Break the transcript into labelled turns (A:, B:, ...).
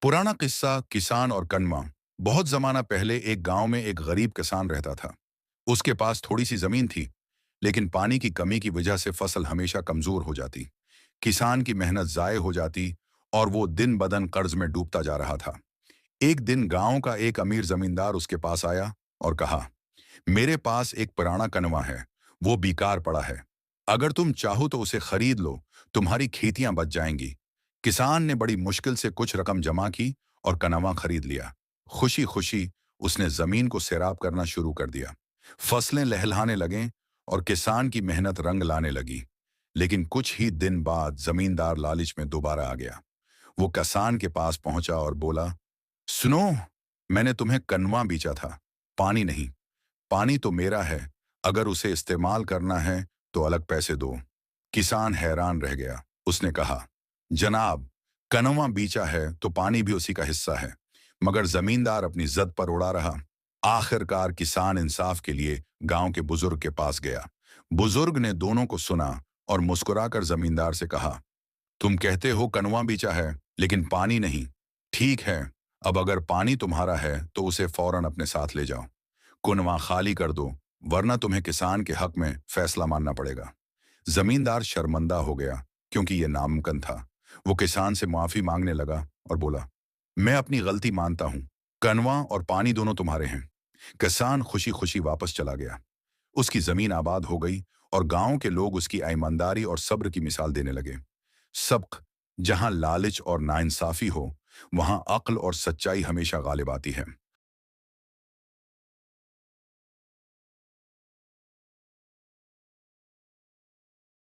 A: पुराना किस्सा किसान और कनवा। बहुत जमाना पहले एक गांव में एक गरीब किसान रहता था। उसके पास थोड़ी सी जमीन थी, लेकिन पानी की कमी की वजह से फसल हमेशा कमजोर हो जाती। किसान की मेहनत जाये हो जाती और वो दिन बदन कर्ज में डूबता जा रहा था। एक दिन गांव का एक अमीर जमींदार उसके पास आया और कहा, मेरे पास एक पुराना कनवा है, वो बेकार पड़ा है। अगर तुम चाहो तो उसे खरीद लो, तुम्हारी खेतियां बच जाएंगी। किसान ने बड़ी मुश्किल से कुछ रकम जमा की और कनवा खरीद लिया। खुशी खुशी उसने जमीन को सैराब करना शुरू कर दिया। फसलें लहलहाने लगें और किसान की मेहनत रंग लाने लगी। लेकिन कुछ ही दिन बाद जमींदार लालच में दोबारा आ गया। वो किसान के पास पहुंचा और बोला, सुनो, मैंने तुम्हें कनवा बेचा था, पानी नहीं। पानी तो मेरा है, अगर उसे इस्तेमाल करना है तो अलग पैसे दो। किसान हैरान रह गया। उसने कहा, जनाब, कनवा बीचा है तो पानी भी उसी का हिस्सा है। मगर जमींदार अपनी जद पर उड़ा रहा। आखिरकार किसान इंसाफ के लिए गांव के बुजुर्ग के पास गया। बुजुर्ग ने दोनों को सुना और मुस्कुराकर जमींदार से कहा, तुम कहते हो कनवा बीचा है, लेकिन पानी नहीं। ठीक है, अब अगर पानी तुम्हारा है तो उसे फौरन अपने साथ ले जाओ। कुनवा खाली कर दो, वरना तुम्हें किसान के हक में फैसला मानना पड़ेगा। जमींदार शर्मिंदा हो गया, क्योंकि यह नामुमकिन था। वो किसान से माफी मांगने लगा और बोला, मैं अपनी गलती मानता हूं, कनवा और पानी दोनों तुम्हारे हैं। किसान खुशी खुशी वापस चला गया। उसकी जमीन आबाद हो गई और गांव के लोग उसकी ईमानदारी और सब्र की मिसाल देने लगे। सबक, जहां लालच और नाइंसाफी हो, वहां अक्ल और सच्चाई हमेशा गालिब आती है।